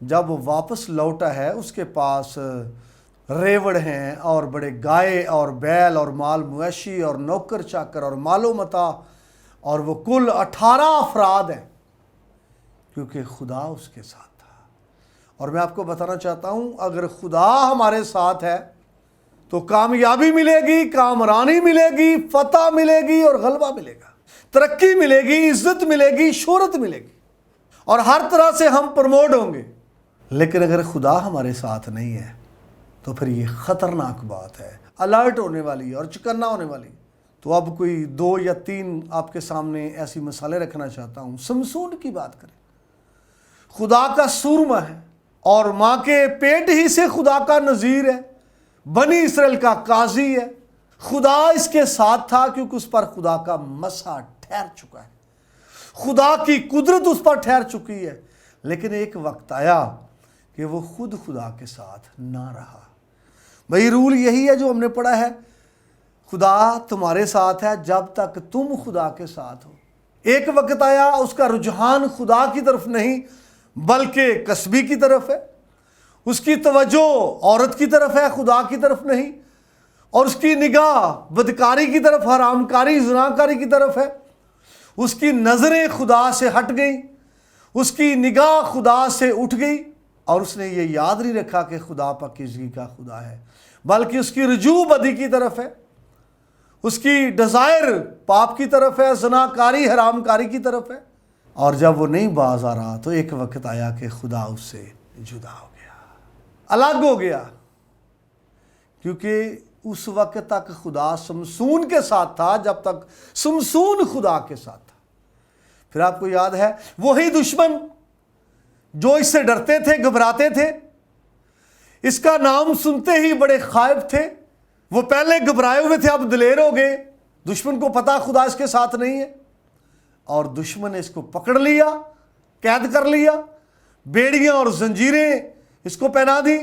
جب وہ واپس لوٹا ہے اس کے پاس ریوڑ ہیں اور بڑے گائے اور بیل اور مال مویشی اور نوکر چاکر اور مال و متاع، اور وہ کل 18 افراد ہیں، کیونکہ خدا اس کے ساتھ تھا۔ اور میں آپ کو بتانا چاہتا ہوں، اگر خدا ہمارے ساتھ ہے تو کامیابی ملے گی، کامرانی ملے گی، فتح ملے گی اور غلبہ ملے گا، ترقی ملے گی، عزت ملے گی، شہرت ملے گی، اور ہر طرح سے ہم پروموٹ ہوں گے۔ لیکن اگر خدا ہمارے ساتھ نہیں ہے تو پھر یہ خطرناک بات ہے، الرٹ ہونے والی اور چکنا ہونے والی۔ تو اب کوئی 2 یا 3 آپ کے سامنے ایسی مثالیں رکھنا چاہتا ہوں۔ سمسون کی بات کریں، خدا کا سورما ہے اور ماں کے پیٹ ہی سے خدا کا نذیر ہے، بنی اسرائیل کا قاضی ہے۔ خدا اس کے ساتھ تھا کیونکہ اس پر خدا کا مسا ٹھہر چکا ہے، خدا کی قدرت اس پر ٹھہر چکی ہے۔ لیکن ایک وقت آیا کہ وہ خود خدا کے ساتھ نہ رہا۔ بھئی رول یہی ہے جو ہم نے پڑھا ہے، خدا تمہارے ساتھ ہے جب تک تم خدا کے ساتھ ہو۔ ایک وقت آیا اس کا رجحان خدا کی طرف نہیں بلکہ کسبی کی طرف ہے، اس کی توجہ عورت کی طرف ہے، خدا کی طرف نہیں، اور اس کی نگاہ بدکاری کی طرف، حرام کاری، زناکاری کی طرف ہے۔ اس کی نظریں خدا سے ہٹ گئیں، اس کی نگاہ خدا سے اٹھ گئی، اور اس نے یہ یاد نہیں رکھا کہ خدا پاکیزگی کا خدا ہے، بلکہ اس کی رجوع بدی کی طرف ہے، اس کی ڈیزائر پاپ کی طرف ہے، زناکاری حرام کاری کی طرف ہے۔ اور جب وہ نہیں باز آ رہا تو ایک وقت آیا کہ خدا اس سے جدا ہو گیا، الگ ہو گیا، کیونکہ اس وقت تک خدا سمسون کے ساتھ تھا جب تک سمسون خدا کے ساتھ تھا۔ پھر آپ کو یاد ہے وہی دشمن جو اس سے ڈرتے تھے، گھبراتے تھے، اس کا نام سنتے ہی بڑے خائف تھے، وہ پہلے گھبرائے ہوئے تھے اب دلیر ہو گئے۔ دشمن کو پتا خدا اس کے ساتھ نہیں ہے، اور دشمن نے اس کو پکڑ لیا، قید کر لیا، بیڑیاں اور زنجیریں اس کو پہنا دی،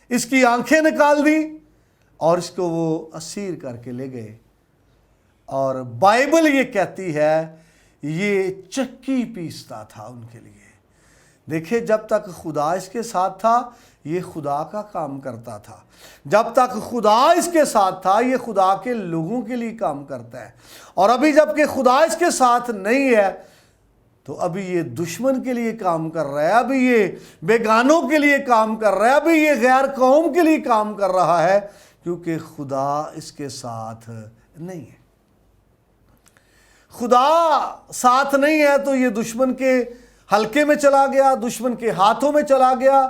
اس کی آنکھیں نکال دی، اور اس کو وہ اسیر کر کے لے گئے۔ اور بائبل یہ کہتی ہے یہ چکی پیستا تھا ان کے لیے۔ دیکھیں، جب تک خدا اس کے ساتھ تھا یہ خدا کا کام کرتا تھا، جب تک خدا اس کے ساتھ تھا یہ خدا کے لوگوں کے لیے کام کرتا ہے، اور ابھی جب کہ خدا اس کے ساتھ نہیں ہے تو ابھی یہ دشمن کے لیے کام کر رہا ہے، ابھی یہ بیگانوں کے لیے کام کر رہا ہے، ابھی یہ غیر قوم کے لیے کام کر رہا ہے، کیونکہ خدا اس کے ساتھ نہیں ہے۔ خدا ساتھ نہیں ہے تو یہ دشمن کے حلقے میں چلا گیا، دشمن کے ہاتھوں میں چلا گیا،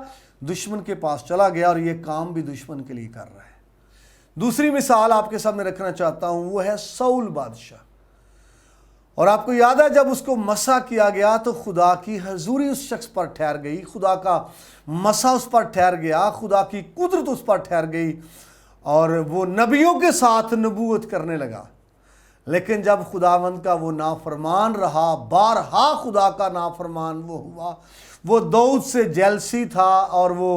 دشمن کے پاس چلا گیا، اور یہ کام بھی دشمن کے لیے کر رہا ہے۔ دوسری مثال آپ کے سامنے رکھنا چاہتا ہوں، وہ ہے سول بادشاہ۔ اور آپ کو یاد ہے جب اس کو مسا کیا گیا تو خدا کی حضوری اس شخص پر ٹھہر گئی، خدا کا مسا اس پر ٹھہر گیا، خدا کی قدرت اس پر ٹھہر گئی، اور وہ نبیوں کے ساتھ نبوت کرنے لگا۔ لیکن جب خداوند کا وہ نافرمان رہا، بارہا خدا کا نافرمان وہ ہوا، وہ داؤد سے جیلسی تھا، اور وہ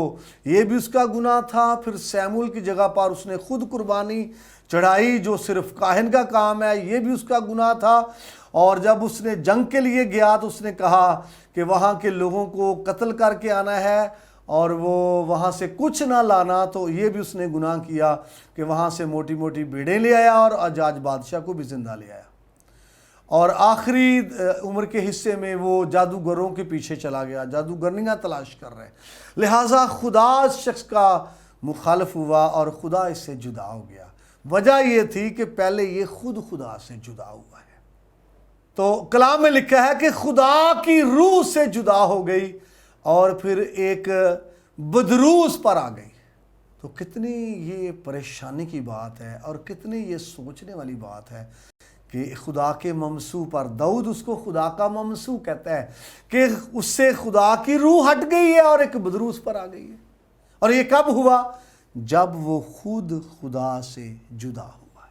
یہ بھی اس کا گناہ تھا۔ پھر سیمول کی جگہ پر اس نے خود قربانی چڑھائی جو صرف کاہن کا کام ہے، یہ بھی اس کا گناہ تھا۔ اور جب اس نے جنگ کے لیے گیا تو اس نے کہا کہ وہاں کے لوگوں کو قتل کر کے آنا ہے اور وہ وہاں سے کچھ نہ لانا، تو یہ بھی اس نے گناہ کیا کہ وہاں سے موٹی موٹی بھیڑیں لے آیا اور اجاج بادشاہ کو بھی زندہ لے آیا، اور آخری عمر کے حصے میں وہ جادوگروں کے پیچھے چلا گیا، جادوگرنیاں تلاش کر رہے، لہٰذا خدا اس شخص کا مخالف ہوا اور خدا اس سے جدا ہو گیا۔ وجہ یہ تھی کہ پہلے یہ خود خدا سے جدا ہوا ہے۔ تو کلام میں لکھا ہے کہ خدا کی روح سے جدا ہو گئی اور پھر ایک بدروس پر آ گئی۔ تو کتنی یہ پریشانی کی بات ہے اور کتنی یہ سوچنے والی بات ہے کہ خدا کے ممسو پر، داؤد اس کو خدا کا ممسو کہتا ہے، کہ اس سے خدا کی روح ہٹ گئی ہے اور ایک بدروس پر آ گئی ہے۔ اور یہ کب ہوا؟ جب وہ خود خدا سے جدا ہوا ہے۔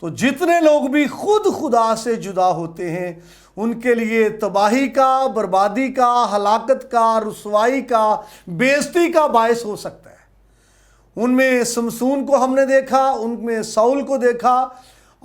تو جتنے لوگ بھی خود خدا سے جدا ہوتے ہیں ان کے لیے تباہی کا، بربادی کا، ہلاکت کا، رسوائی کا، بے عزتی کا باعث ہو سکتا ہے۔ ان میں سمسون کو ہم نے دیکھا، ان میں ساؤل کو دیکھا،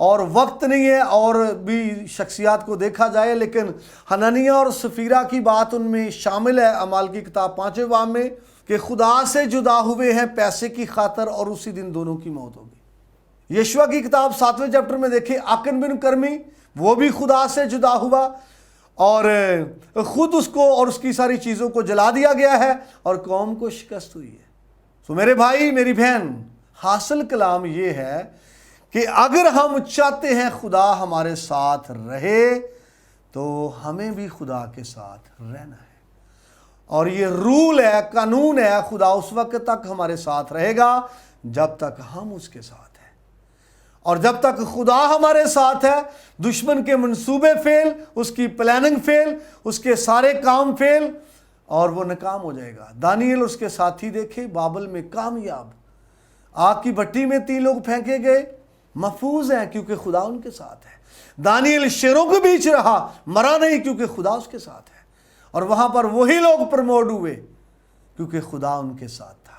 اور وقت نہیں ہے اور بھی شخصیات کو دیکھا جائے، لیکن حنانیہ اور سفیرہ کی بات ان میں شامل ہے اعمال کی کتاب 5 باب میں، کہ خدا سے جدا ہوئے ہیں پیسے کی خاطر اور اسی دن دونوں کی موت ہوگی۔ یشوع کی کتاب 7ویں چیپٹر میں دیکھیں، آکن بن کرمی وہ بھی خدا سے جدا ہوا اور خود اس کو اور اس کی ساری چیزوں کو جلا دیا گیا ہے اور قوم کو شکست ہوئی ہے۔ تو میرے بھائی میری بہن، حاصل کلام یہ ہے کہ اگر ہم چاہتے ہیں خدا ہمارے ساتھ رہے تو ہمیں بھی خدا کے ساتھ رہنا ہے، اور یہ رول ہے، قانون ہے، خدا اس وقت تک ہمارے ساتھ رہے گا جب تک ہم اس کے ساتھ ہیں، اور جب تک خدا ہمارے ساتھ ہے دشمن کے منصوبے فیل، اس کی پلاننگ فیل، اس کے سارے کام فیل، اور وہ ناکام ہو جائے گا۔ دانیل اس کے ساتھی دیکھے بابل میں کامیاب، آگ کی بھٹی میں 3 لوگ پھینکے گئے، محفوظ ہیں کیونکہ خدا ان کے ساتھ ہے۔ دانیل شیروں کے بیچ رہا، مرا نہیں کیونکہ خدا اس کے ساتھ ہے، اور وہاں پر وہی لوگ پرموٹ ہوئے کیونکہ خدا ان کے ساتھ تھا۔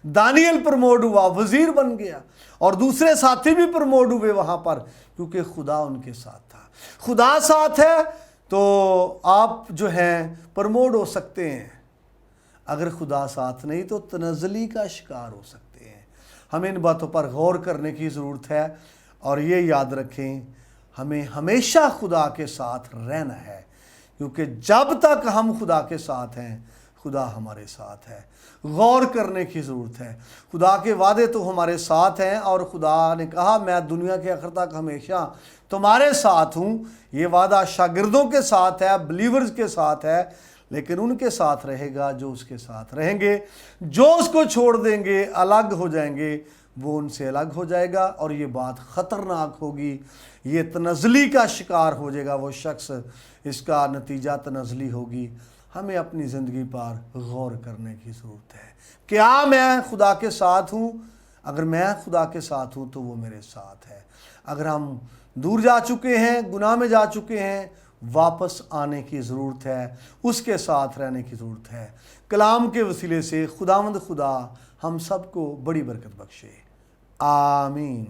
دانیل پرموٹ ہوا، وزیر بن گیا، اور دوسرے ساتھی بھی پرموٹ ہوئے وہاں پر کیونکہ خدا ان کے ساتھ تھا۔ خدا ساتھ ہے تو آپ جو ہیں پرموٹ ہو سکتے ہیں، اگر خدا ساتھ نہیں تو تنزلی کا شکار ہو سکتے ہیں۔ ہمیں ان باتوں پر غور کرنے کی ضرورت ہے، اور یہ یاد رکھیں ہمیں ہمیشہ خدا کے ساتھ رہنا ہے، کیونکہ جب تک ہم خدا کے ساتھ ہیں خدا ہمارے ساتھ ہے۔ غور کرنے کی ضرورت ہے، خدا کے وعدے تو ہمارے ساتھ ہیں، اور خدا نے کہا میں دنیا کے آخر تک ہمیشہ تمہارے ساتھ ہوں۔ یہ وعدہ شاگردوں کے ساتھ ہے، بلیورز کے ساتھ ہے، لیکن ان کے ساتھ رہے گا جو اس کے ساتھ رہیں گے۔ جو اس کو چھوڑ دیں گے، الگ ہو جائیں گے، وہ ان سے الگ ہو جائے گا، اور یہ بات خطرناک ہوگی، یہ تنزلی کا شکار ہو جائے گا وہ شخص، اس کا نتیجہ تنزلی ہوگی۔ ہمیں اپنی زندگی پر غور کرنے کی ضرورت ہے، کیا میں خدا کے ساتھ ہوں؟ اگر میں خدا کے ساتھ ہوں تو وہ میرے ساتھ ہے۔ اگر ہم دور جا چکے ہیں، گناہ میں جا چکے ہیں، واپس آنے کی ضرورت ہے، اس کے ساتھ رہنے کی ضرورت ہے۔ کلام کے وسیلے سے خداوند خدا ہم سب کو بڑی برکت بخشے، آمین۔